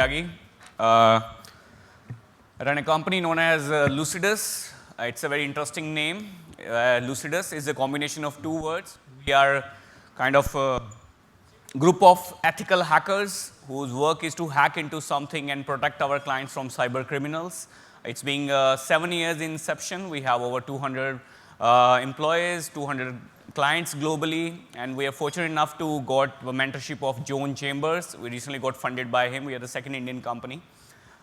Tyagi. I run a company known as Lucidus. It's a very interesting name. Lucidus is a combination of two words. We are kind of a group of ethical hackers whose work is to hack into something and protect our clients from cyber criminals. It's been 7 years in inception. We have over 200 employees, 200 clients globally, and we are fortunate enough to got the mentorship of Joan Chambers. We recently got funded by him. We are the second Indian company.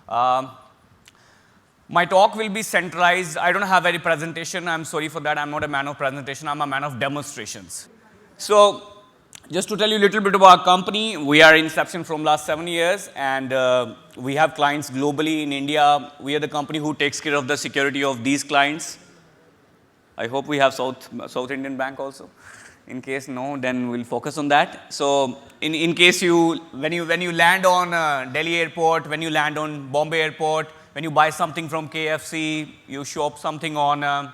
My talk will be centralized. I don't have any presentation. I'm sorry for that. I'm not a man of presentation. I'm a man of demonstrations. So just to tell you a little bit about our company, we are in inception from last 7 years, and we have clients globally in India. We are the company who takes care of the security of these clients. I hope we have South Indian Bank also. In case no, then we'll focus on that. So in case when you land on Delhi airport, when you land on Bombay airport, when you buy something from KFC, you shop something on a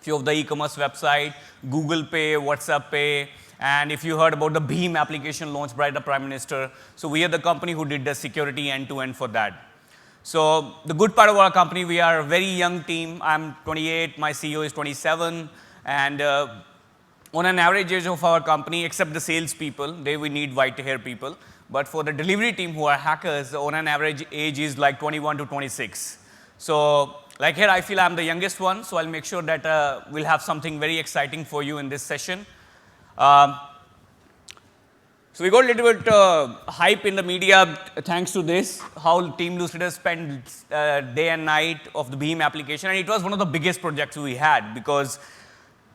few of the e-commerce website, Google Pay, WhatsApp Pay, and if you heard about the Bheem application launched by the Prime Minister, so we are the company who did the security end-to-end for that. So the good part of our company, we are a very young team. I'm 28, my CEO is 27, and on an average age of our company, except the salespeople, we need white hair people. But for the delivery team who are hackers, on an average age is like 21 to 26. So like here, I feel I'm the youngest one, so I'll make sure that we'll have something very exciting for you in this session. So we got a little bit hype in the media thanks to this, how Team Lucidus spent day and night of the Bheem application. And it was one of the biggest projects we had, because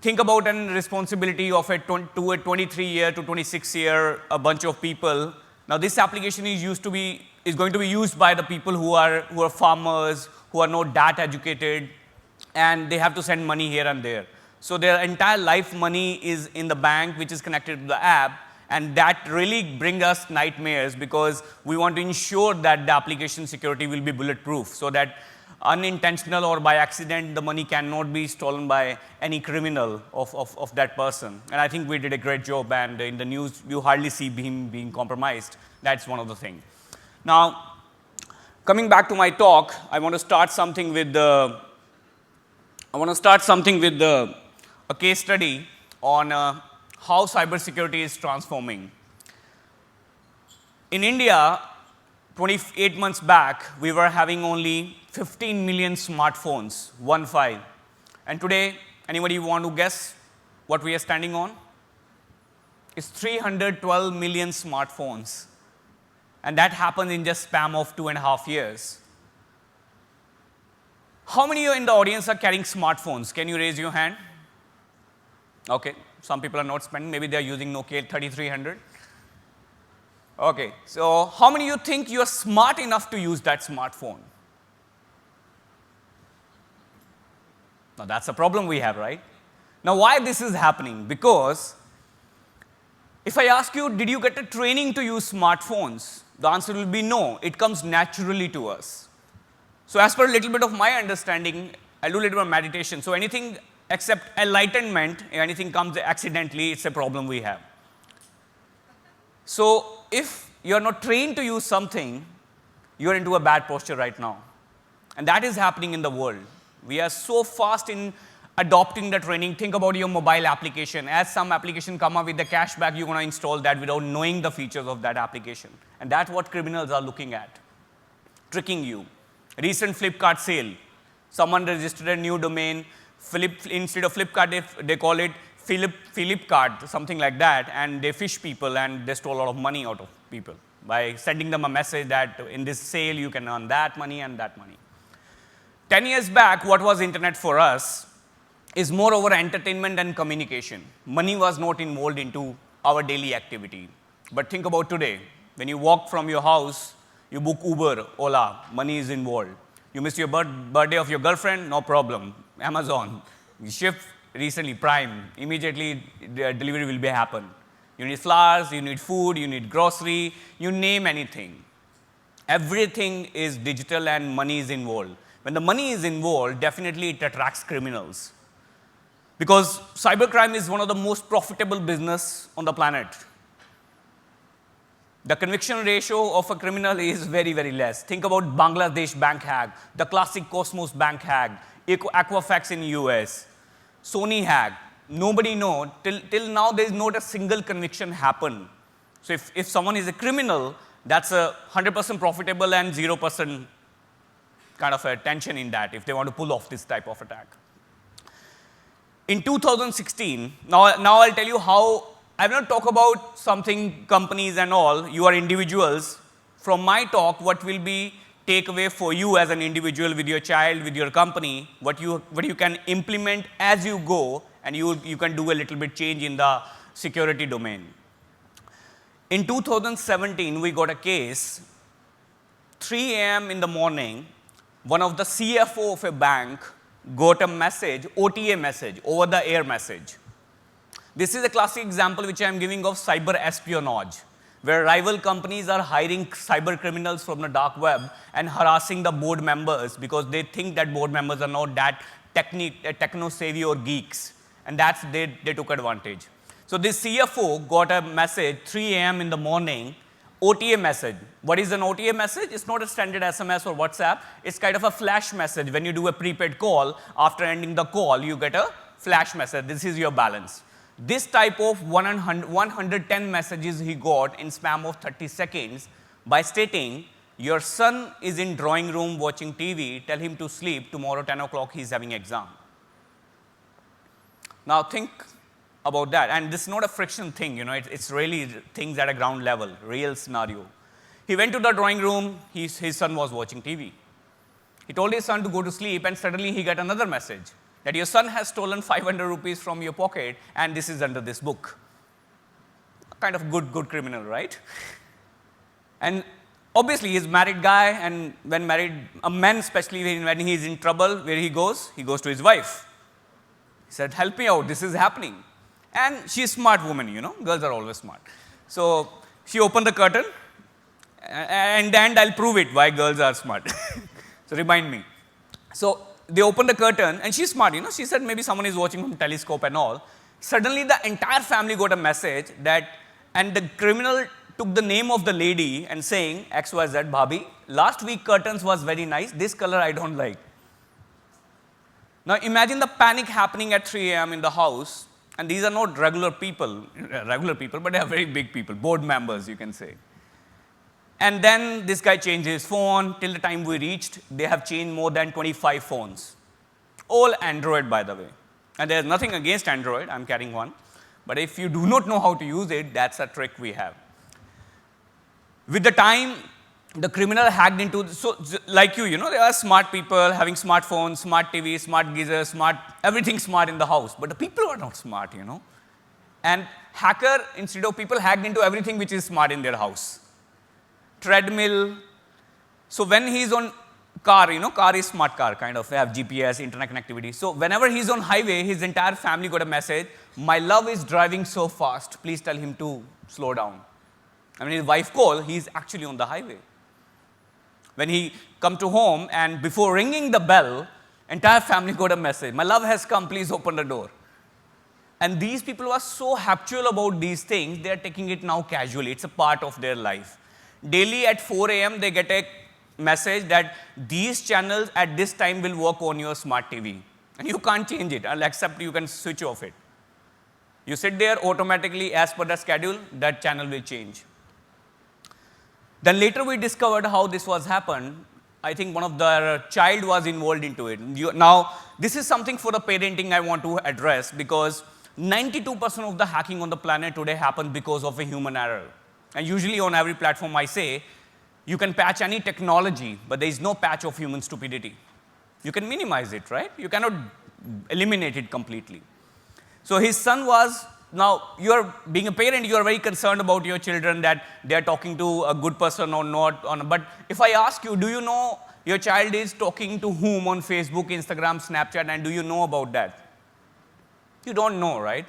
think about a responsibility of a 23-year to 26-year, a bunch of people. Now this application is going to be used by the people who are farmers, who are not that educated, and they have to send money here and there. So their entire life money is in the bank, which is connected to the app, and that really brings us nightmares, because we want to ensure that the application security will be bulletproof, so that unintentional or by accident, the money cannot be stolen by any criminal of that person. And I think we did a great job, and in the news, you hardly see Bheem being compromised. That's one of the things. Now, coming back to my talk, I want to start something with a case study on how cybersecurity is transforming. In India, 28 months back, we were having only 15 million smartphones, 1-5. And today, anybody want to guess what we are standing on? It's 312 million smartphones. And that happened in just span of 2.5 years. How many of you in the audience are carrying smartphones? Can you raise your hand? Okay, some people are not spending. Maybe they are using Nokia 3300. Okay, so how many of you think you are smart enough to use that smartphone? Now that's a problem we have, right? Now why this is happening? Because if I ask you, did you get a training to use smartphones? The answer will be no. It comes naturally to us. So as per a little bit of my understanding, I'll do a little bit of meditation. So anything except enlightenment, if anything comes accidentally, it's a problem we have. So if you're not trained to use something, you're into a bad posture right now. And that is happening in the world. We are so fast in adopting the training. Think about your mobile application. As some application come up with the cashback, you're going to install that without knowing the features of that application. And that's what criminals are looking at, tricking you. Recent Flipkart sale. Someone registered a new domain. Instead of Flipkart, they call it Philipkart, something like that, and they fish people and they stole a lot of money out of people by sending them a message that in this sale you can earn that money and that money. 10 years back, what was internet for us is more over entertainment and communication. Money was not involved into our daily activity. But think about today. When you walk from your house, you book Uber, Ola, money is involved. You missed your birthday of your girlfriend, no problem. Amazon. You shift recently, Prime, immediately the delivery will happen. You need flowers, you need food, you need grocery, you name anything. Everything is digital and money is involved. When the money is involved, definitely it attracts criminals. Because cybercrime is one of the most profitable business on the planet. The conviction ratio of a criminal is very, very less. Think about Bangladesh bank hack, the classic Cosmos bank hack, Equifax in US, Sony hack. Nobody know. Till now, there is not a single conviction happen. So if someone is a criminal, that's a 100% profitable and 0% kind of a tension in that if they want to pull off this type of attack. In 2016, now I'll tell you how, I will not talk about something companies and all, you are individuals. From my talk, what will be takeaway for you as an individual with your child, with your company, what you can implement as you go, and you can do a little bit change in the security domain. In 2017, we got a case, 3 a.m. in the morning, one of the CFO of a bank got a message, OTA message, over the air message. This is a classic example which I am giving of cyber espionage, where rival companies are hiring cyber criminals from the dark web and harassing the board members because they think that board members are not that techno-savvy or geeks, and that's they took advantage. So this CFO got a message 3 a.m. in the morning, OTA message. What is an OTA message? It's not a standard SMS or WhatsApp. It's kind of a flash message. When you do a prepaid call, after ending the call, you get a flash message. This is your balance. This type of 110 messages he got in span of 30 seconds by stating, your son is in drawing room watching TV, tell him to sleep, tomorrow 10 o'clock he's having exam. Now think about that, and this is not a friction thing, it's really things at a ground level, real scenario. He went to the drawing room, his son was watching TV. He told his son to go to sleep, and suddenly he got another message that your son has stolen 500 rupees from your pocket, and this is under this book. Kind of good criminal, right? And obviously he's a married guy, and when married, a man especially when he's in trouble, where he goes to his wife. He said, help me out, this is happening. And she's a smart woman, girls are always smart. So she opened the curtain, and I'll prove it why girls are smart. So remind me. So they opened the curtain, and she's smart, she said maybe someone is watching from telescope and all. Suddenly the entire family got a message and the criminal took the name of the lady and saying, XYZ Bhabhi, last week curtains was very nice, this color I don't like. Now imagine the panic happening at 3 a.m. in the house. And these are not regular people, but they are very big people, board members, you can say. And then this guy changed his phone. Till the time we reached, they have changed more than 25 phones. All Android, by the way. And there's nothing against Android, I'm carrying one. But if you do not know how to use it, that's a trick we have. With the time, the criminal hacked into, so like there are smart people having smartphones, smart TV, smart geysers, everything smart in the house. But the people are not smart, And hacker, instead of people, hacked into everything which is smart in their house. Treadmill. So when he's on car, car is smart car, kind of, they have GPS, internet connectivity. So whenever he's on highway, his entire family got a message, my love is driving so fast, please tell him to slow down. And when his wife called, he's actually on the highway. When he come to home, and before ringing the bell, entire family got a message, my love has come, please open the door. And these people are so habitual about these things, they are taking it now casually. It's a part of their life. Daily at 4 a.m., they get a message that these channels at this time will work on your smart TV. And you can't change it, except you can switch off it. You sit there automatically, as per the schedule, that channel will change. Then later we discovered how this was happened. I think one of the child was involved into it. Now, this is something for the parenting I want to address, because 92% of the hacking on the planet today happens because of a human error. And usually on every platform I say, you can patch any technology, but there is no patch of human stupidity. You can minimize it, right? You cannot eliminate it completely. So his son was, now you're being a parent, you are very concerned about your children, that they are talking to a good person or not. But if I ask you, do you know your child is talking to whom on Facebook, Instagram, Snapchat, and do you know about that? You don't know, right?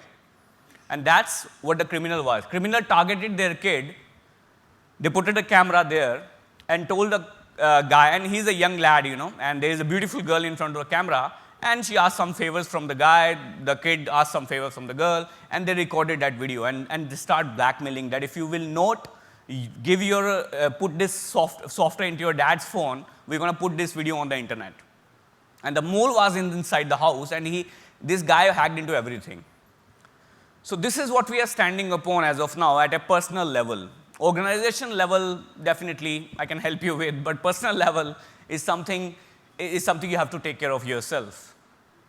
And that's what the criminal was. Criminal targeted their kid. They put a camera there and told the guy, and he's a young lad, and there is a beautiful girl in front of the camera, and she asked some favors from the guy, the kid asked some favors from the girl, and they recorded that video, and they start blackmailing that if you will not give your, put this software into your dad's phone, we're going to put this video on the internet. And the mole was inside the house, and this guy hacked into everything. So this is what we are standing upon as of now at a personal level. Organization level, definitely, I can help you with, but personal level is something you have to take care of yourself.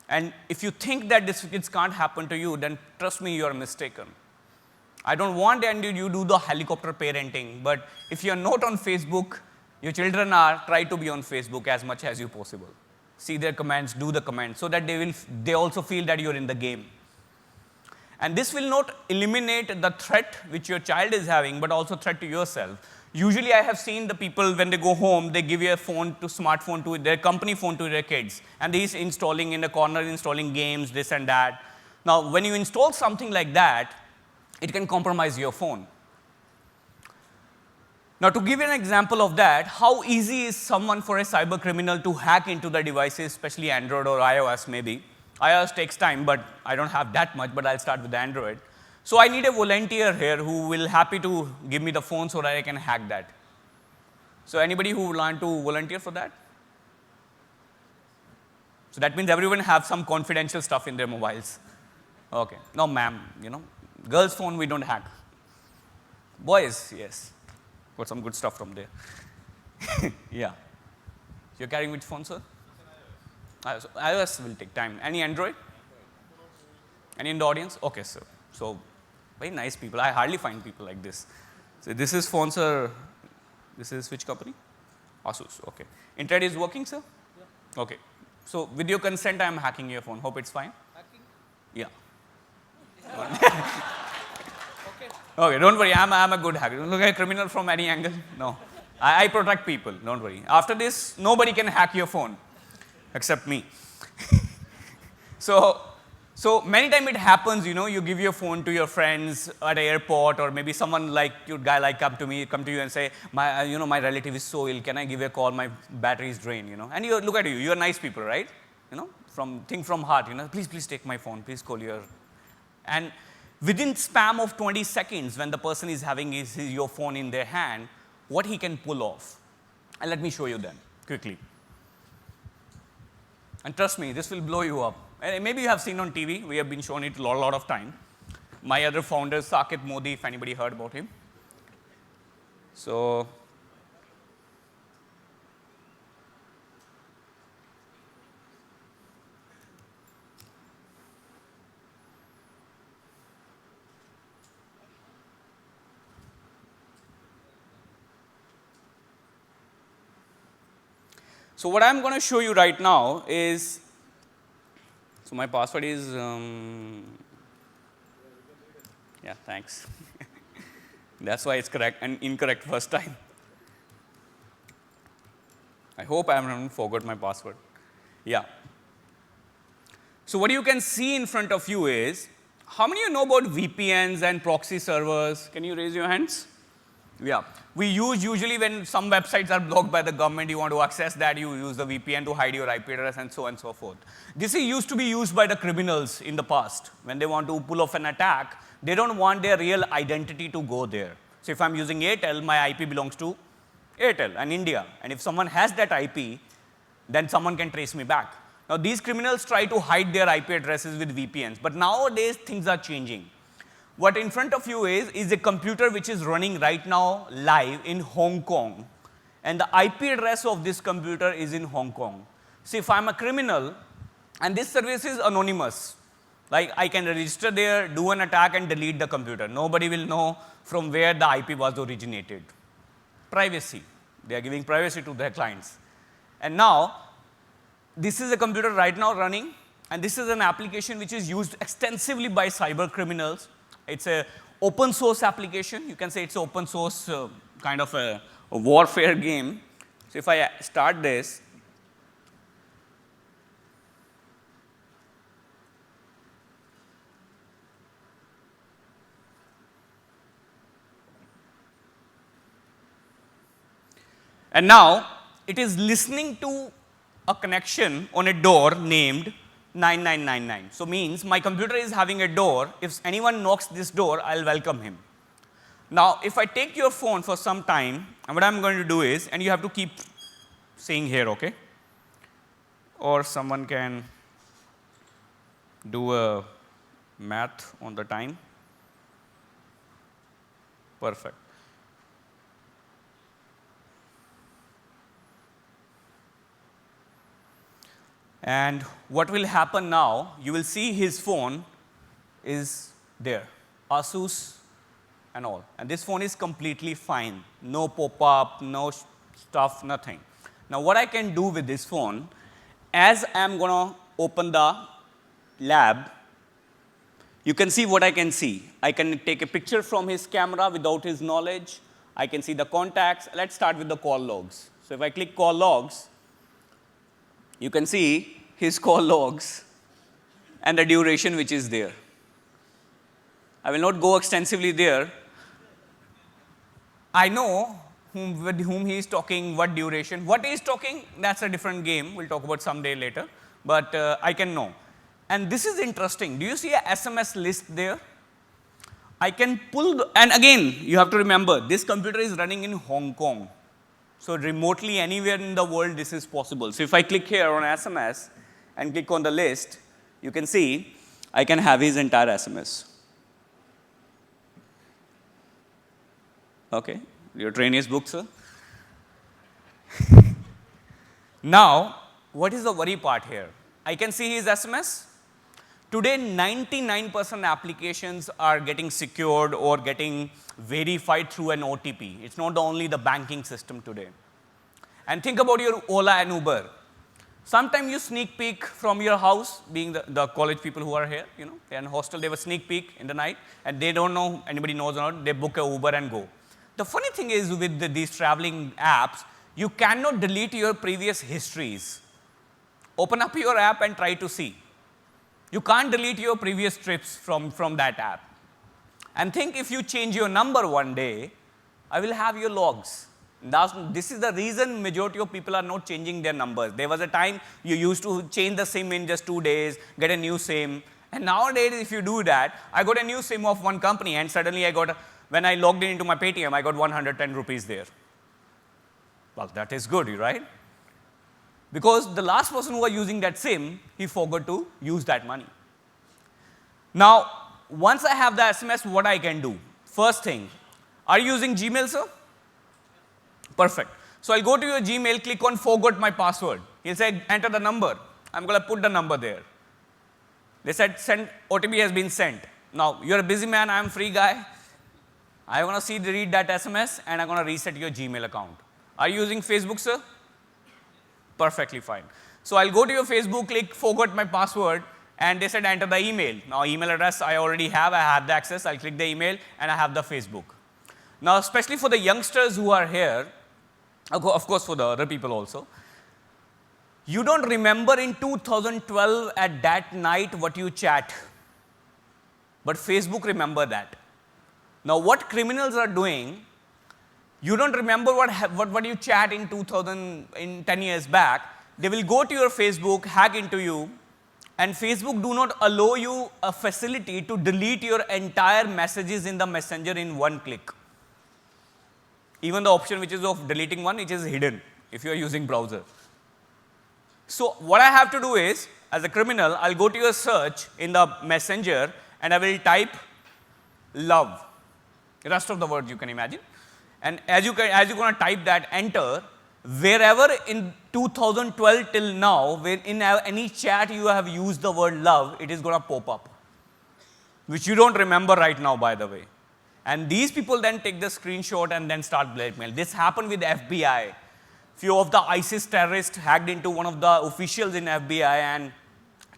And if you think that this can't happen to you, then trust me, you are mistaken. I don't want you do the helicopter parenting, but if you're not on Facebook, your children are, try to be on Facebook as much as you possible. See their comments, do the comments, so that they also feel that you're in the game. And this will not eliminate the threat which your child is having, but also threat to yourself. Usually I have seen the people, when they go home, they give a smartphone to their company phone to their kids, and he's installing in the corner, installing games, this and that. Now, when you install something like that, it can compromise your phone. Now, to give you an example of that, how easy is someone for a cyber criminal to hack into the devices, especially Android or iOS maybe. iOS takes time, but I don't have that much, but I'll start with Android. So I need a volunteer here who will happy to give me the phone so that I can hack that. So anybody who would want to volunteer for that? So that means everyone have some confidential stuff in their mobiles. Okay. No, ma'am, girls' phone we don't hack. Boys, yes. Got some good stuff from there. Yeah. You're carrying which phone, sir? iOS will take time. Any Android? Any in the audience? Okay, sir. So, very nice people. I hardly find people like this. So, this is phone, sir. This is which company? Asus. Okay. Internet is working, sir? Yeah. Okay. So, with your consent, I am hacking your phone. Hope it's fine? Hacking? Yeah. Okay, don't worry. I'm a good hacker. Don't look at a criminal from any angle. No. I protect people. Don't worry. After this, nobody can hack your phone except me. So many times it happens, you give your phone to your friends at an airport, or maybe someone like your guy come to you and say, my relative is so ill. Can I give a call? My battery is drained. And you look at you. You are nice people, right? Think from heart. Please take my phone. Please call your. And within span of 20 seconds, when the person is having your phone in their hand, what he can pull off. And let me show you then quickly. And trust me, this will blow you up. And maybe you have seen on TV. We have been shown it a lot of time. My other founder, Saket Modi, if anybody heard about him. So, what I'm going to show you right now is, so my password is, yeah, thanks. That's why it's correct and incorrect first time. I hope I haven't forgot my password. Yeah. So what you can see in front of you is, how many of you know about VPNs and proxy servers? Can you raise your hands? Yeah. We usually when some websites are blocked by the government, you want to access that, you use the VPN to hide your IP address and so on and so forth. This used to be used by the criminals in the past. When they want to pull off an attack, they don't want their real identity to go there. So if I'm using Airtel, my IP belongs to Airtel and India. And if someone has that IP, then someone can trace me back. Now these criminals try to hide their IP addresses with VPNs, but nowadays things are changing. What in front of you is a computer which is running right now live in Hong Kong. And the IP address of this computer is in Hong Kong. So if I'm a criminal, and this service is anonymous, like I can register there, do an attack and delete the computer. Nobody will know from where the IP was originated. Privacy. They are giving privacy to their clients. And now, this is a computer right now running, and this is an application which is used extensively by cyber criminals. It's an open source application. You can say it's an open source kind of a warfare game. So if I start this, and now it is listening to a connection on a door named 9999. So means my computer is having a door. If anyone knocks this door, I'll welcome him. Now, if I take your phone for some time, and what I'm going to do is, and you have to keep saying here, okay? Or someone can do a math on the time. Perfect. And what will happen now, you will see his phone is there, Asus and all. And this phone is completely fine. No pop-up, no stuff, nothing. Now what I can do with this phone, as I'm going to open the lab, you can see what I can see. I can take a picture from his camera without his knowledge. I can see the contacts. Let's start with the call logs. So if I click call logs, you can see his call logs and the duration which is there. I will not go extensively there. I know with whom he is talking, what duration. What he is talking, that's a different game. We'll talk about someday later. But I can know. And this is interesting. Do you see a SMS list there? I can pull, and again, you have to remember, this computer is running in Hong Kong. So remotely anywhere in the world this is possible. So if I click here on SMS and click on the list, you can see I can have his entire SMS. Okay, your train is booked, sir. Now, what is the worry part here? I can see his SMS. Today, 99% applications are getting secured or getting verified through an OTP. It's not only the banking system today. And think about your Ola and Uber. Sometimes you sneak peek from your house, being the college people who are here, you know, they're in hostel, they have a sneak peek in the night, and they don't know, anybody knows or not, they book a Uber and go. The funny thing is with these traveling apps, you cannot delete your previous histories. Open up your app and try to see. You can't delete your previous trips from that app. And think if you change your number one day, I will have your logs. This is the reason majority of people are not changing their numbers. There was a time you used to change the SIM in just 2 days, get a new SIM. And nowadays, if you do that, I got a new SIM of one company and suddenly when I logged in into my Paytm, I got 110 rupees there. Well, that is good, right? Because the last person who was using that SIM, he forgot to use that money. Now, once I have the SMS, what I can do? First thing, are you using Gmail, sir? Perfect. So I'll go to your Gmail, click on forgot my password. He'll say, enter the number. I'm going to put the number there. They said, send, OTP has been sent. Now, you're a busy man, I'm a free guy. I want to read that SMS, and I'm going to reset your Gmail account. Are you using Facebook, sir? Perfectly fine. So I'll go to your Facebook, click forgot my password, and they said enter the email. Now email address I already have, I have the access, I'll click the email, and I have the Facebook. Now especially for the youngsters who are here, of course for the other people also, you don't remember in 2012 at that night what you chat, but Facebook remember that. Now what criminals are doing, you don't remember what you chat in 10 years back. They will go to your Facebook, hack into you, and Facebook do not allow you a facility to delete your entire messages in the messenger in one click. Even the option which is of deleting one, which is hidden if you are using browser. So what I have to do is, as a criminal, I'll go to your search in the messenger and I will type love. The rest of the words you can imagine. And as you're going to type that, enter, wherever in 2012 till now, where in any chat you have used the word love, it is going to pop up, which you don't remember right now, by the way. And these people then take the screenshot and then start blackmail. This happened with FBI. Few of the ISIS terrorists hacked into one of the officials in FBI and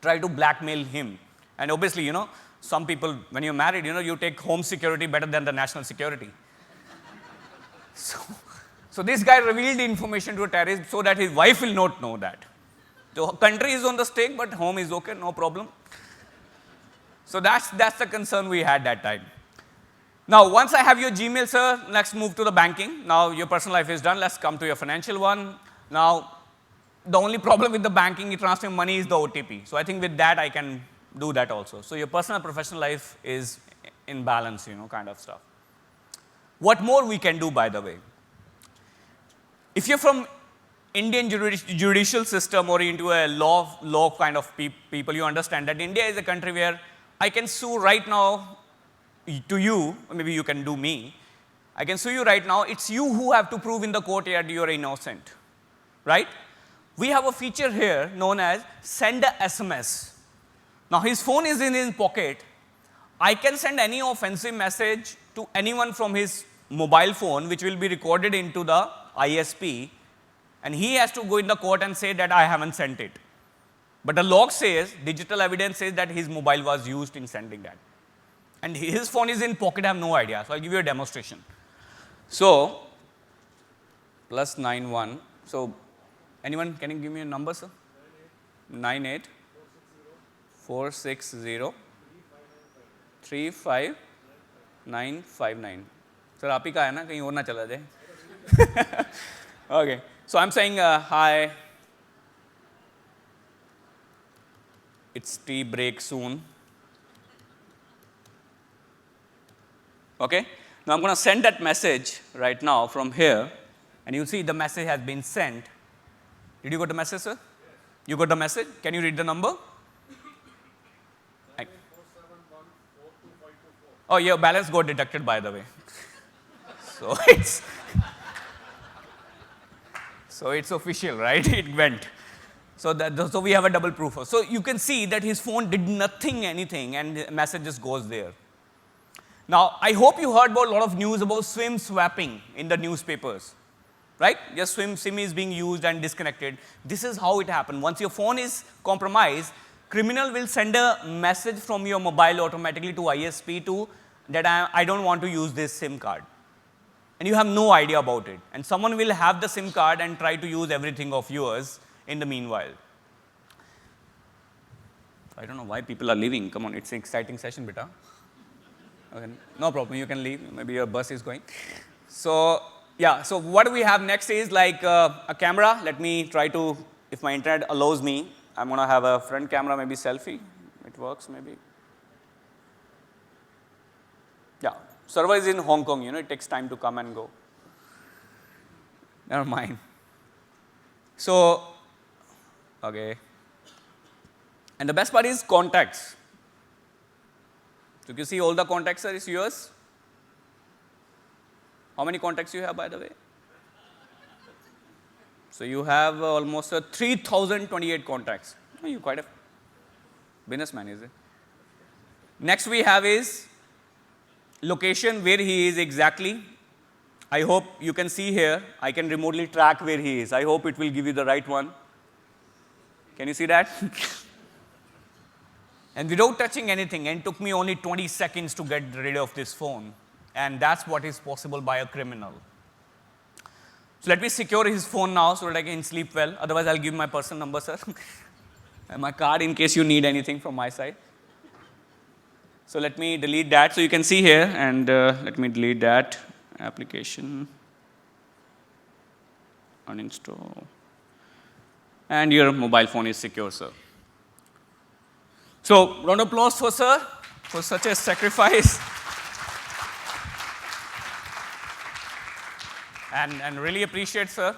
tried to blackmail him. And obviously, you know, some people, when you're married, you know, you take home security better than the national security. So this guy revealed the information to a terrorist so that his wife will not know that. The country is on the stake, but home is okay, no problem. So that's the concern we had that time. Now, once I have your Gmail, sir, let's move to the banking. Now, your personal life is done. Let's come to your financial one. Now, the only problem with the banking, you transfer money, is the OTP. So I think with that, I can do that also. So your personal and professional life is in balance, you know, kind of stuff. What more we can do, by the way? If you're from Indian judicial system or into a law kind of people, you understand that India is a country where I can sue right now to you, or maybe you can do me. I can sue you right now. It's you who have to prove in the court that you're innocent, right? We have a feature here known as send a SMS. Now his phone is in his pocket. I can send any offensive message to anyone from his mobile phone, which will be recorded into the ISP, and he has to go in the court and say that I haven't sent it. But the log says, digital evidence says that his mobile was used in sending that. And his phone is in pocket, I have no idea. So I'll give you a demonstration. So, +91. So, anyone, can you give me a number, sir? 98 460 35959. Sir, आप ही का है ना, कहीं और ना चला जाए. Okay. So I'm saying, hi. It's tea break soon. Okay. Now I'm going to send that message right now from here, and you see the message has been sent. Did you get the message, sir? Yes. You got the message? Can you read the number? Oh, your balance got deducted, by the way. So it's official, right? It went. So we have a double proof. So you can see that his phone did anything, and the message just goes there. Now, I hope you heard about a lot of news about SIM swapping in the newspapers, right? Just SIM is being used and disconnected. This is how it happened. Once your phone is compromised, criminal will send a message from your mobile automatically to ISP to that I don't want to use this SIM card. And you have no idea about it. And someone will have the SIM card and try to use everything of yours in the meanwhile. I don't know why people are leaving. Come on, it's an exciting session, beta. Okay, no problem, you can leave. Maybe your bus is going. So, yeah, so what we have next is like a camera. Let me try to, if my internet allows me, I'm going to have a front camera, maybe selfie. It works, maybe. Yeah, server is in Hong Kong, it takes time to come and go. Never mind. So, okay. And the best part is contacts. So you see all the contacts are yours. How many contacts you have, by the way? So you have almost 3,028 contacts. Oh, you're quite a businessman, is it? Next we have is location, where he is exactly. I hope you can see here. I can remotely track where he is. I hope it will give you the right one. Can you see that? And without touching anything, and it took me only 20 seconds to get rid of this phone. And that's what is possible by a criminal. So let me secure his phone now so that I can sleep well. Otherwise, I'll give my personal number, sir. And my card in case you need anything from my side. So let me delete that. So you can see here, and let me delete that application. Uninstall. And your mobile phone is secure, sir. So, round of applause for sir, for such a sacrifice. And really appreciate, sir.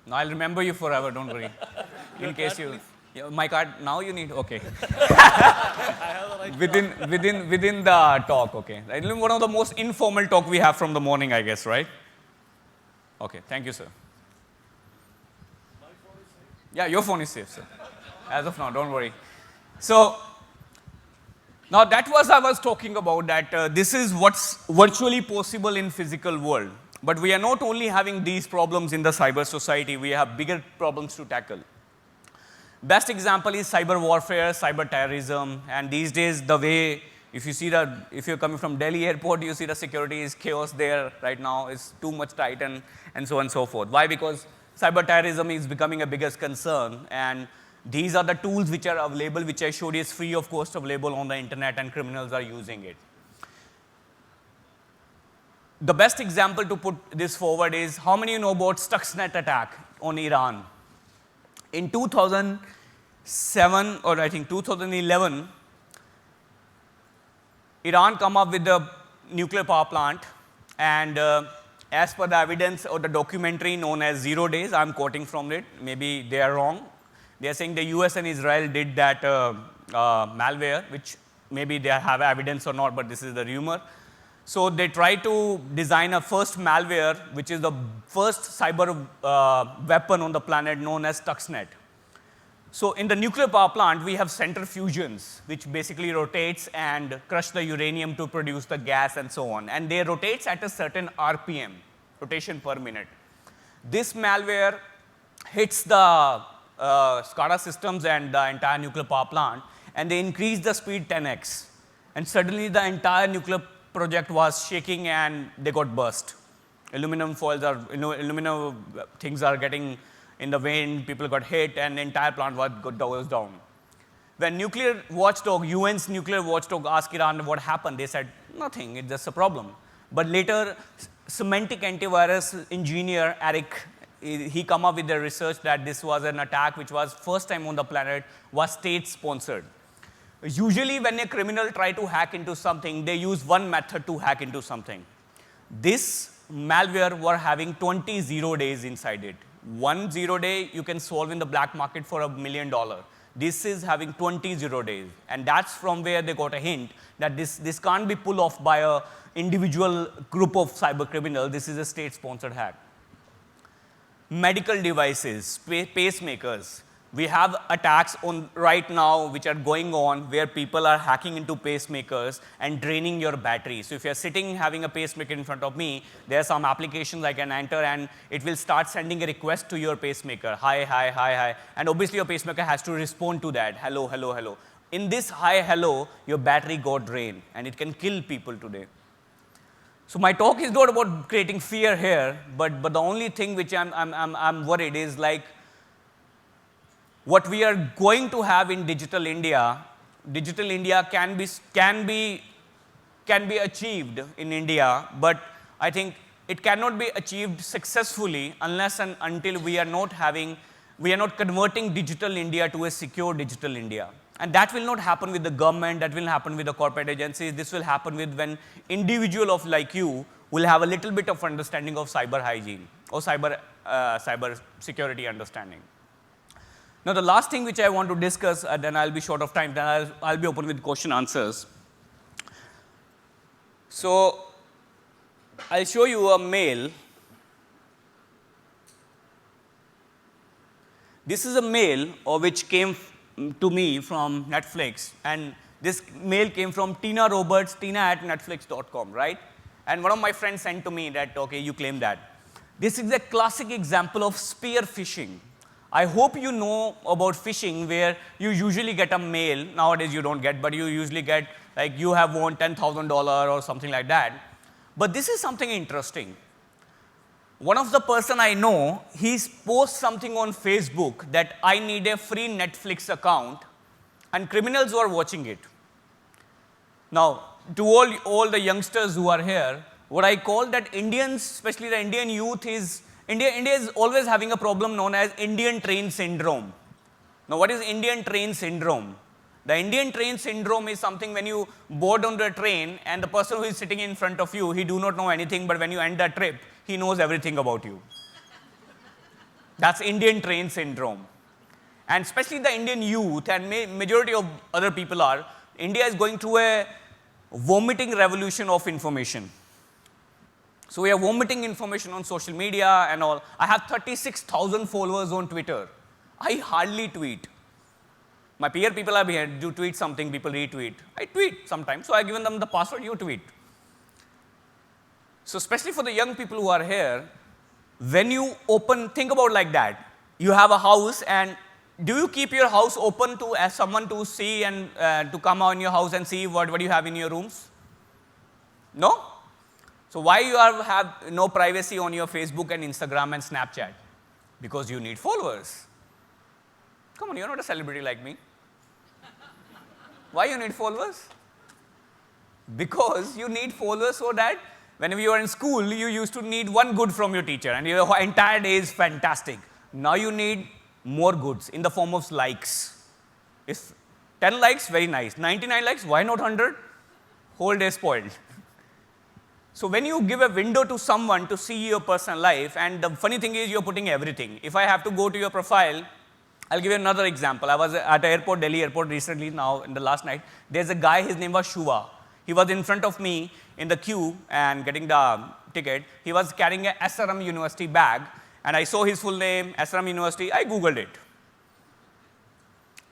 Now I'll remember you forever, don't worry. In case you, my card, now you need, okay. within the talk, okay. One of the most informal talk we have from the morning, I guess, right? Okay, thank you, sir. My phone is safe? Yeah, your phone is safe, sir. As of now, don't worry. So, now that was I was talking about, that this is what's virtually possible in physical world. But we are not only having these problems in the cyber society, we have bigger problems to tackle. Best example is cyber warfare, cyber terrorism, and these days the way, if you're coming from Delhi airport, you see the security is chaos there right now, it's too much tight and so on and so forth. Why? Because cyber terrorism is becoming a biggest concern, and these are the tools which are available, which I showed you is free of cost available on the internet, and criminals are using it. The best example to put this forward is, how many you know about Stuxnet attack on Iran? In 2007 or I think 2011, Iran come up with the nuclear power plant, and as per the evidence or the documentary known as 0 Days, I'm quoting from it, maybe they are wrong. They are saying the US and Israel did that malware, which maybe they have evidence or not, but this is the rumor. So they try to design a first malware, which is the first cyber weapon on the planet known as Stuxnet. So in the nuclear power plant, we have centrifuges, which basically rotates and crush the uranium to produce the gas and so on. And they rotates at a certain RPM, rotation per minute. This malware hits the SCADA systems and the entire nuclear power plant, and they increase the speed 10x. And suddenly the entire nuclear project was shaking and they got burst. Aluminum foils are, aluminum things are getting in the wind, people got hit, and the entire plant goes down. When nuclear watchdog, UN's nuclear watchdog asked Iran what happened, they said, nothing, it's just a problem. But later, semantic antivirus engineer Eric, he come up with the research that this was an attack which was first time on the planet, was state-sponsored. Usually when a criminal try to hack into something, they use one method to hack into something. This malware were having 20 0 days inside it. 1 0 day you can solve in the black market for $1 million. This is having 20 0 days. And that's from where they got a hint that this can't be pulled off by an individual group of cyber criminals. This is a state-sponsored hack. Medical devices, pacemakers. We have attacks on right now which are going on where people are hacking into pacemakers and draining your battery. So if you're sitting having a pacemaker in front of me, there are some applications I can enter and it will start sending a request to your pacemaker. Hi, hi, hi, hi. And obviously your pacemaker has to respond to that. Hello, hello, hello. In this hi, hello, your battery got drained and it can kill people today. So my talk is not about creating fear here, but the only thing which I'm worried is like, what we are going to have in digital India can be achieved in India, but I think it cannot be achieved successfully unless and until we are not converting digital India to a secure digital India. And that will not happen with the government, that will happen with the corporate agencies, this will happen with when individual of like you will have a little bit of understanding of cyber hygiene or cyber security understanding. Now, the last thing which I want to discuss, then I'll be short of time, then I'll be open with question answers. So, I'll show you a mail. This is a mail which came to me from Netflix, and this mail came from Tina Roberts, tina@netflix.com, right? And one of my friends sent to me that, okay, you claim that. This is a classic example of spear phishing. I hope you know about phishing where you usually get a mail, nowadays you don't get, but you usually get like you have won $10,000 or something like that. But this is something interesting. One of the person I know, he posts something on Facebook that I need a free Netflix account, and criminals were watching it. Now, to all the youngsters who are here, what I call that Indians, especially the Indian youth is, India is always having a problem known as Indian train syndrome. Now, what is Indian train syndrome? The Indian train syndrome is something when you board on the train and the person who is sitting in front of you, he do not know anything, but when you end the trip, he knows everything about you. That's Indian train syndrome. And especially the Indian youth and majority of other people are, India is going through a vomiting revolution of information. So we are vomiting information on social media and all. I have 36,000 followers on Twitter. I hardly tweet. My peer people are here, do tweet something, people retweet. I tweet sometimes, so I given them the password, you tweet. So especially for the young people who are here, when you open, think about like that. You have a house, and do you keep your house open to as someone to see and to come on your house and see what you have in your rooms? No? So why you have no privacy on your Facebook and Instagram and Snapchat? Because you need followers. Come on, you're not a celebrity like me. Why you need followers? Because you need followers so that whenever you are in school, you used to need one good from your teacher and your entire day is fantastic. Now you need more goods in the form of likes. If 10 likes, very nice. 99 likes, why not 100? Whole day spoiled. So when you give a window to someone to see your personal life, and the funny thing is you're putting everything. If I have to go to your profile, I'll give you another example. I was at the airport, Delhi airport recently, now in the last night. There's a guy, his name was Shuva. He was in front of me in the queue and getting the ticket. He was carrying a SRM University bag, and I saw his full name, SRM University. I Googled it.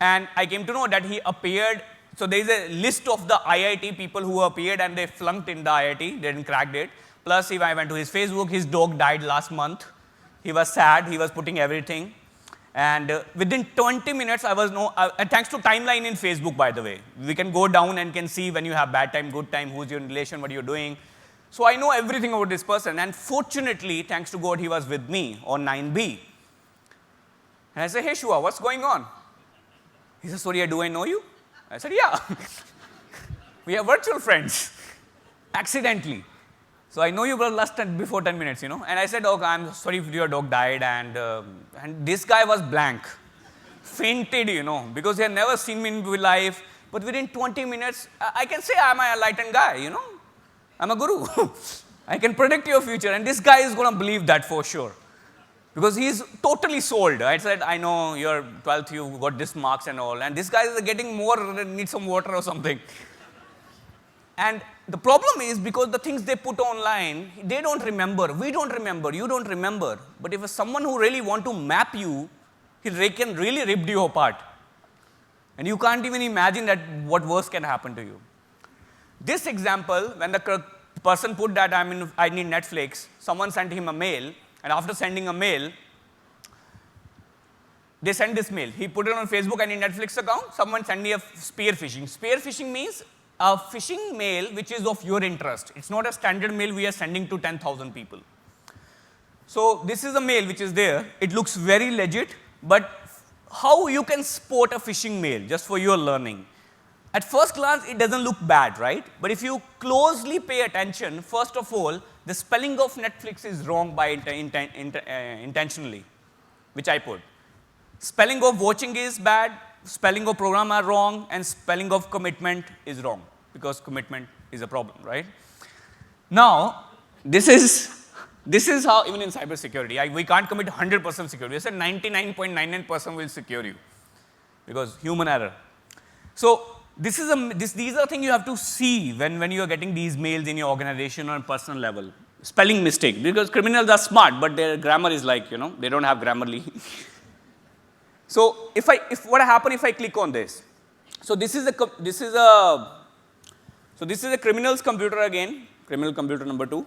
And I came to know that he appeared. So there is a list of the IIT people who appeared and they flunked in the IIT, they didn't crack it. Plus, if I went to his Facebook, his dog died last month. He was sad, he was putting everything. And within 20 minutes, I was thanks to timeline in Facebook, by the way. We can go down and can see when you have bad time, good time, who's your relation, what you're doing. So I know everything about this person. And fortunately, thanks to God, he was with me on 9B. And I said, hey, Shua, what's going on? He said, sorry, do I know you? I said, yeah. We are virtual friends. Accidentally. So I know you were last before 10 minutes, And I said, okay, I'm sorry if your dog died. And this guy was blank. Fainted, because he had never seen me in real life. But within 20 minutes, I can say I'm a enlightened guy, I'm a guru. I can predict your future. And this guy is going to believe that for sure. Because he's totally sold. I said, I know you're 12th, you got this marks and all. And this guy is getting more, need some water or something. And the problem is because the things they put online, they don't remember. We don't remember. You don't remember. But if someone who really want to map you, he can really rip you apart. And you can't even imagine that what worse can happen to you. This example, when the person put that I need Netflix, someone sent him a mail. And after sending a mail, they sent this mail. He put it on Facebook and in Netflix account, someone sent me a spear phishing. Spear phishing means a phishing mail which is of your interest. It's not a standard mail we are sending to 10,000 people. So this is a mail which is there. It looks very legit, but how you can spot a phishing mail, just for your learning. At first glance, it doesn't look bad, right? But if you closely pay attention, first of all, the spelling of Netflix is wrong by intentionally, which I put. Spelling of watching is bad, spelling of program are wrong, and spelling of commitment is wrong, because commitment is a problem, right? Now, this is how, even in cybersecurity, we can't commit 100% security. We said 99.99% will secure you, because human error. So, these are things you have to see when you are getting these mails in your organization on a personal level. Spelling mistake, because criminals are smart, but their grammar is like, they don't have Grammarly. So what happens if I click on this? So this is a criminal's computer again, criminal computer number 2.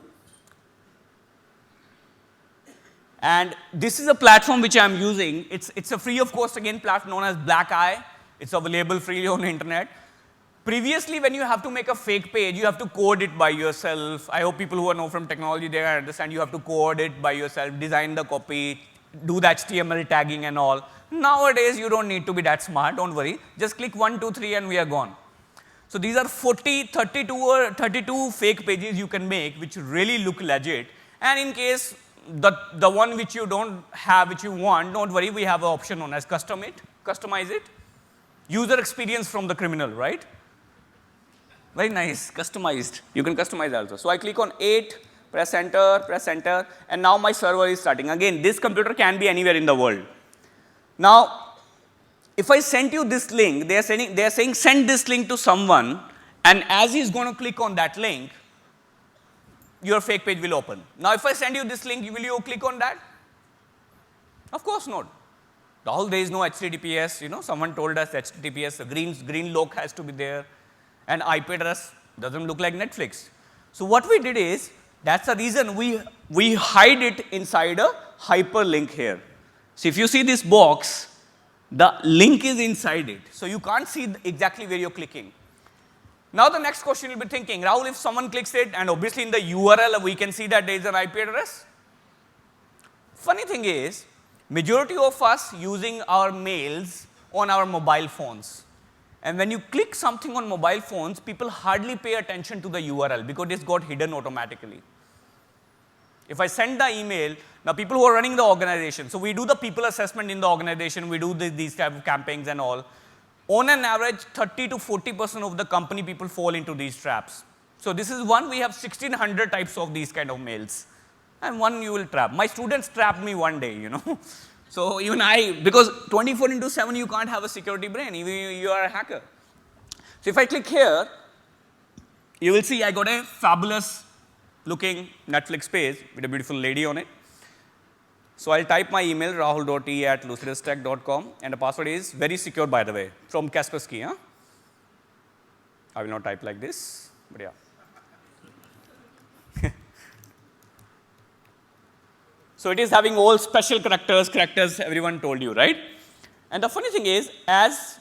And this is a platform which I am using. It's a free of cost again platform known as Black Eye. It's available freely on the internet. Previously, when you have to make a fake page, you have to code it by yourself. I hope people who know from technology, they understand you have to code it by yourself, design the copy, do the HTML tagging and all. Nowadays, you don't need to be that smart, don't worry. Just click 1, 2, 3 and we are gone. So these are 32 fake pages you can make which really look legit. And in case the one which you don't have, which you want, don't worry, we have an option known as customize it. User experience from the criminal, right? Very nice, customized. You can customize also. So I click on 8, press enter, and now my server is starting. Again, this computer can be anywhere in the world. Now, if I send you this link, they are saying send this link to someone, and as he's going to click on that link, your fake page will open. Now, if I send you this link, will you click on that? Of course not. There is no HTTPS, someone told us HTTPS, a green lock has to be there, and IP address doesn't look like Netflix. So what we did is, that's the reason we hide it inside a hyperlink here. So if you see this box, the link is inside it. So you can't see exactly where you're clicking. Now the next question you'll be thinking, Rahul, if someone clicks it, and obviously in the URL we can see that there is an IP address. Funny thing is, majority of us using our mails on our mobile phones. And when you click something on mobile phones, people hardly pay attention to the URL because it's got hidden automatically. If I send the email, now people who are running the organization, so we do the people assessment in the organization, we do these type of campaigns and all. On an average, 30 to 40% of the company people fall into these traps. So this is one, we have 1600 types of these kind of mails. And one you will trap. My students trapped me one day, you know. So even I, because 24/7 you can't have a security brain, even you are a hacker. So if I click here, you will see I got a fabulous looking Netflix page with a beautiful lady on it. So I'll type my email, rahul.t@lucidustech.com, and the password is very secure, by the way, from Kaspersky. Huh? I will not type like this, but yeah. So it is having all special characters everyone told you, right? And the funny thing is, as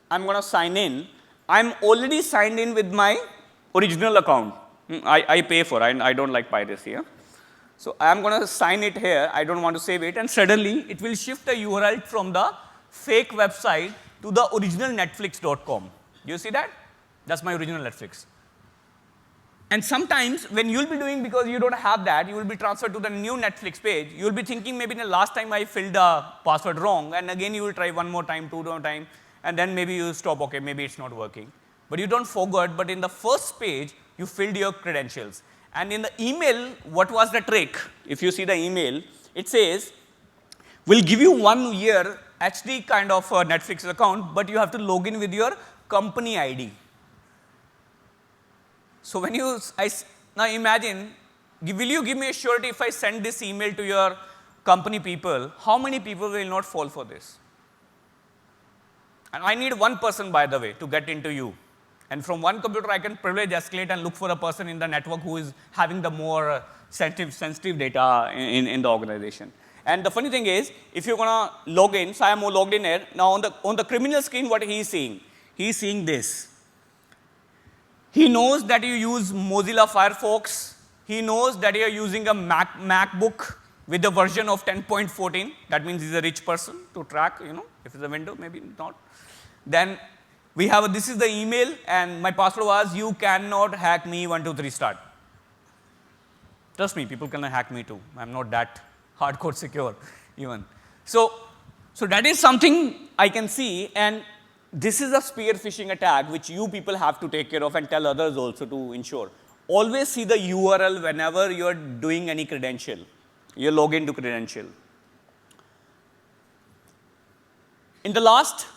I'm going to sign in, I'm already signed in with my original account. I pay for it, I don't like piracy. Huh? So I'm going to sign it here, I don't want to save it, and suddenly it will shift the URL from the fake website to the original netflix.com. Do you see that? That's my original Netflix. And sometimes when you'll be doing, because you don't have that, you will be transferred to the new Netflix page, you'll be thinking maybe the last time I filled the password wrong, and again you will try one more time, two more time, and then maybe you stop, okay, maybe it's not working. But you don't forget, but in the first page, you filled your credentials. And in the email, what was the trick? If you see the email, it says, we'll give you 1 year HD kind of Netflix account, but you have to log in with your company ID. So when you, now imagine, will you give me a surety if I send this email to your company people, how many people will not fall for this? And I need one person, by the way, to get into you. And from one computer, I can privilege escalate and look for a person in the network who is having the more sensitive data in the organization. And the funny thing is, if you're going to log in, so I am logged in here. Now on the criminal screen, what he is seeing? He is seeing this. He knows that you use Mozilla Firefox. He knows that you are using a MacBook with the version of 10.14. That means he's a rich person to track, you know, if it's a window, maybe not. Then we have, this is the email, and my password was, you cannot hack me 123 start. Trust me, people can hack me too. I'm not that hardcore secure even. So that is something I can see, and this is a spear phishing attack which you people have to take care of and tell others also to ensure. Always see the URL whenever you're doing any credential. You log into credential. In the last,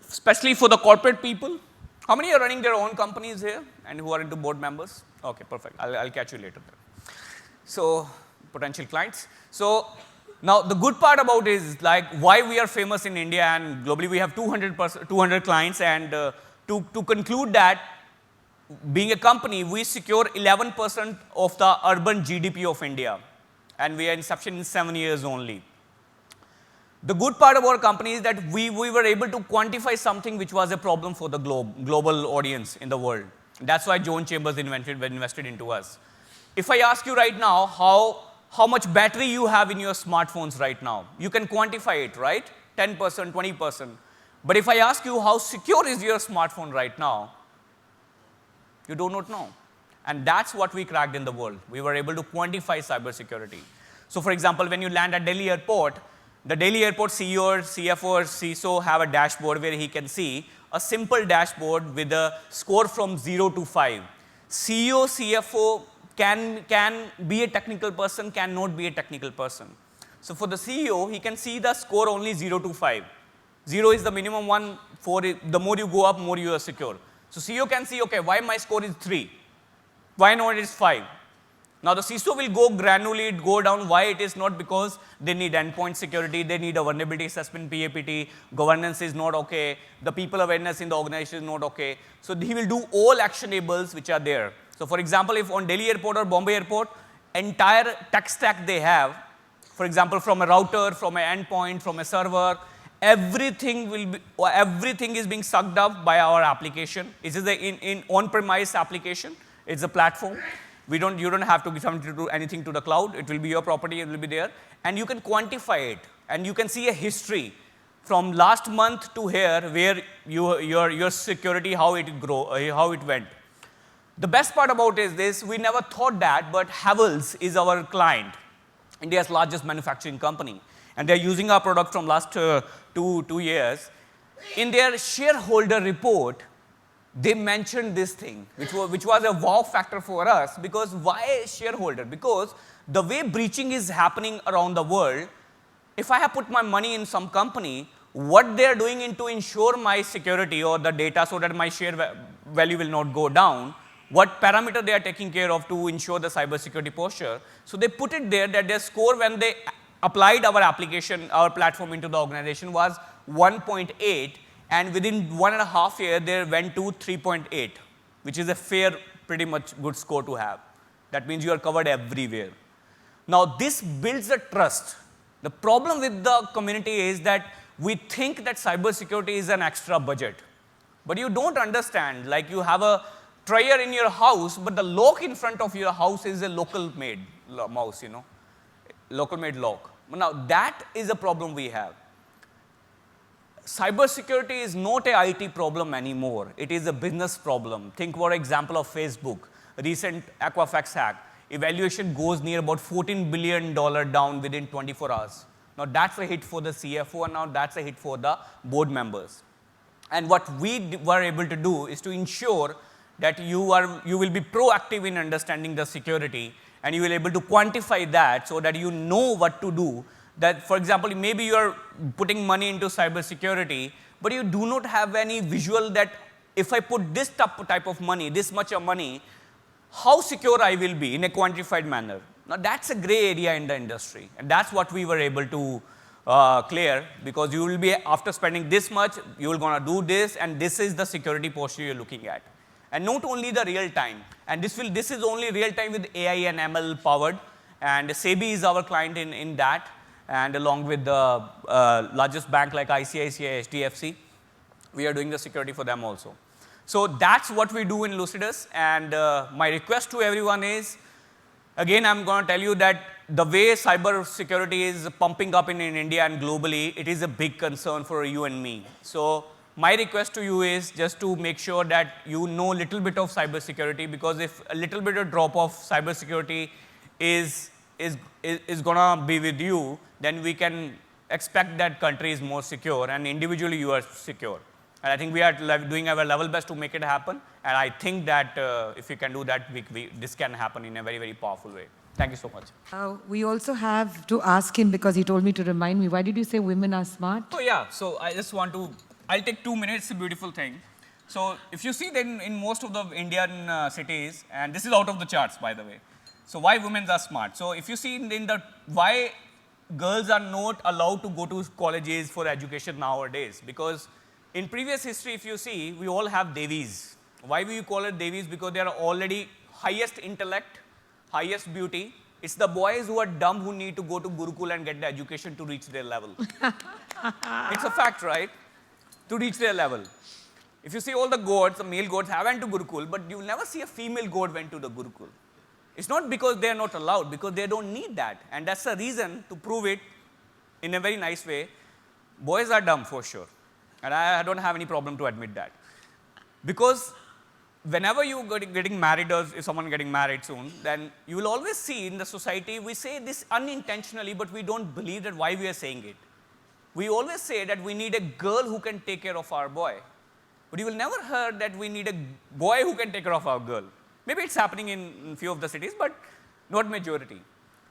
especially for the corporate people, how many are running their own companies here and who are into board members? Okay, perfect. I'll catch you later then. So, potential clients. So, now the good part about it is like why we are famous in India and globally. We have 200 clients, and to conclude that, being a company, we secure 11% of the urban GDP of India, and we are inception in 7 years only. The good part of our company is that we were able to quantify something which was a problem for the global audience in the world. That's why John Chambers invested into us. If I ask you right now how much battery you have in your smartphones right now, you can quantify it, right? 10%, 20%. But if I ask you how secure is your smartphone right now, you do not know. And that's what we cracked in the world. We were able to quantify cybersecurity. So for example, when you land at Delhi airport, the Delhi airport CEO or CFO or CISO have a dashboard where he can see a simple dashboard with a score from 0 to 5. CEO, CFO can be a technical person, cannot be a technical person. So for the CEO, he can see the score only 0 to 5. 0 is the minimum one, 4 is, the more you go up, more you are secure. So CEO can see, okay, why my score is 3? Why not it is 5? Now the CISO will go granularly, go down why it is not, because they need endpoint security, they need a vulnerability assessment, PAPT, governance is not okay, the people awareness in the organization is not okay. So he will do all actionables which are there. So for example, if on Delhi airport or Bombay airport, entire tech stack they have, for example, from a router, from an endpoint, from a server, everything is being sucked up by our application. It is in on-premise application. It's a platform. You don't have to do anything to the cloud. It will be your property. It will be there, and you can quantify it, and you can see a history from last month to here, where your security, how it went. The best part about it is this: we never thought that, but Havells is our client, India's largest manufacturing company, and they're using our product from last two years. In their shareholder report, they mentioned this thing, which was a wow factor for us. Because why shareholder? Because the way breaching is happening around the world, if I have put my money in some company, what they are doing to ensure my security or the data so that my share value will not go down, what parameter they are taking care of to ensure the cybersecurity posture. So they put it there that their score when they applied our application, our platform into the organization was 1.8, and within 1.5 years they went to 3.8, which is a fair, pretty much good score to have. That means you are covered everywhere. Now this builds a trust. The problem with the community is that we think that cybersecurity is an extra budget. But you don't understand, like you have a dryer in your house, but the lock in front of your house is a local made mouse, local made lock. Now that is a problem we have. Cybersecurity is not a IT problem anymore. It is a business problem. Think for example of Facebook, recent Equifax hack. Evaluation goes near about $14 billion down within 24 hours. Now that's a hit for the CFO, and now that's a hit for the board members. And what we were able to do is to ensure that you will be proactive in understanding the security, and you will be able to quantify that so that you know what to do. That, for example, maybe you are putting money into cybersecurity, but you do not have any visual that if I put this type of money, this much of money, how secure I will be in a quantified manner. Now that's a gray area in the industry, and that's what we were able to clear, because you will be, after spending this much, you will gonna do this, and this is the security posture you're looking at. And not only the real time, and this is only real time with AI and ML powered, and SEBI is our client in that, and along with the largest bank like ICICI, HDFC, we are doing the security for them also. So that's what we do in Lucidus, and my request to everyone is, again, I'm going to tell you that the way cyber security is pumping up in India and globally, it is a big concern for you and me. So my request to you is just to make sure that you know a little bit of cyber security, because if a little bit of drop of cyber security is going to be with you, then we can expect that country is more secure and individually you are secure. And I think we are doing our level best to make it happen. And I think that if we can do that, this can happen in a very, very powerful way. Thank you so much. We also have to ask him, because he told me to remind me, why did you say women are smart? Oh, yeah. So I just want to, I'll take 2 minutes, it's a beautiful thing. So if you see then in most of the Indian cities, and this is out of the charts, by the way. So why women are smart? So if you see in the, why girls are not allowed to go to colleges for education nowadays, because in previous history, if you see, we all have Devis. Why do you call it Devis? Because they are already highest intellect, highest beauty. It's the boys who are dumb who need to go to Gurukul and get the education to reach their level. It's a fact, right? To reach their level. If you see all the gods, the male gods have went to Gurukul, but you will never see a female god went to the Gurukul. It's not because they are not allowed, because they don't need that. And that's the reason, to prove it in a very nice way, boys are dumb for sure. And I don't have any problem to admit that. Because whenever you getting married, or if someone getting married soon, then you will always see in the society, we say this unintentionally, but we don't believe that why we are saying it. We always say that we need a girl who can take care of our boy. But you will never hear that we need a boy who can take care of our girl. Maybe it's happening in few of the cities, but not majority.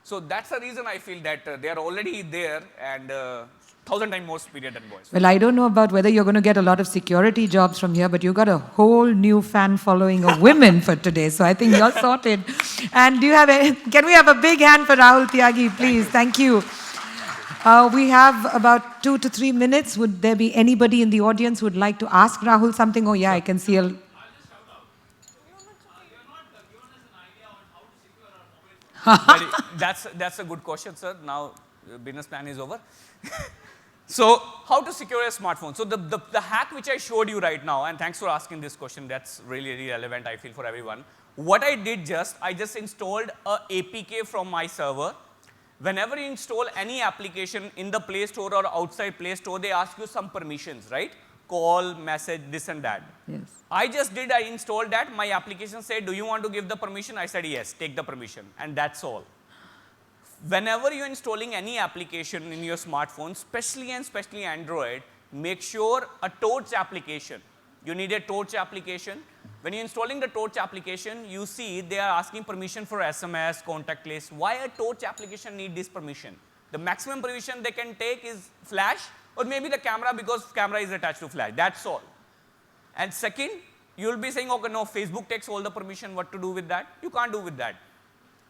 So that's the reason I feel that they are already there, and 1,000 times more superior than boys. Well, I don't know about whether you're going to get a lot of security jobs from here, but you got a whole new fan following of women for today. So I think you're sorted. And do you have can we have a big hand for Rahul Tyagi, please? Thank you. We have about 2 to 3 minutes. Would there be anybody in the audience who would like to ask Rahul something? Oh, yeah, I can see a... That's a good question, sir. Now, the business plan is over. So, how to secure a smartphone? So, the hack which I showed you right now, and thanks for asking this question, that's really, really relevant, I feel, for everyone. What I did I just installed a APK from my server. Whenever you install any application in the Play Store or outside Play Store, they ask you some permissions, right? Call, message, this and that. Yes. I installed that. My application said, do you want to give the permission? I said, yes, take the permission. And that's all. Whenever you're installing any application in your smartphone, especially Android, make sure a torch application You need a Torch application. When you're installing the Torch application, you see they are asking permission for SMS, contact list. Why a Torch application need this permission? The maximum permission they can take is Flash, or maybe the camera, because camera is attached to Flash. That's all. And second, you will be saying, okay, no, Facebook takes all the permission. What to do with that? You can't do with that.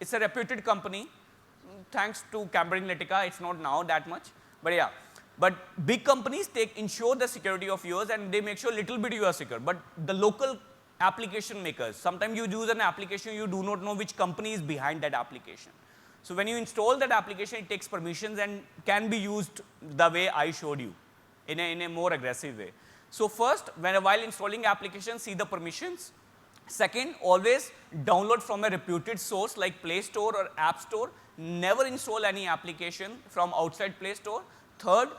It's a reputed company. Thanks to Cambridge Analytica, it's not now that much. But yeah. But big companies ensure the security of yours, and they make sure little bit you are secure. But the local application makers, sometimes you use an application, you do not know which company is behind that application. So when you install that application, it takes permissions and can be used the way I showed you in a more aggressive way. So first, while installing applications, see the permissions. Second, always download from a reputed source like Play Store or App Store. Never install any application from outside Play Store. Third,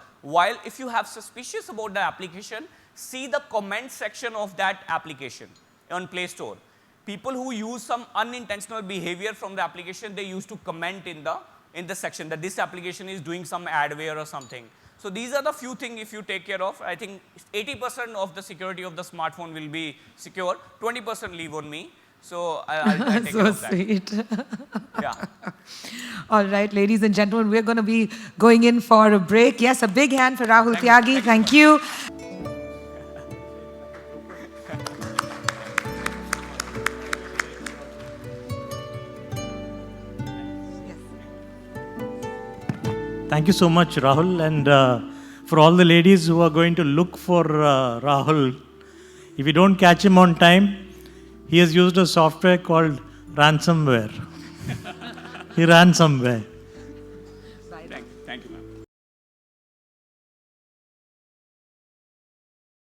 if you have suspicious about the application, see the comment section of that application on Play Store. People who use some unintentional behavior from the application, they used to comment in the section that this application is doing some adware or something. So these are the few things if you take care of. I think 80% of the security of the smartphone will be secure. 20% leave on me. So I'll take care of that. So sweet. Yeah. All right, ladies and gentlemen, we're going to be going in for a break. Yes, a big hand for Rahul Tyagi. Thank you. Thank you so much, Rahul. And for all the ladies who are going to look for Rahul, if you don't catch him on time, he has used a software called ransomware. He ran somewhere.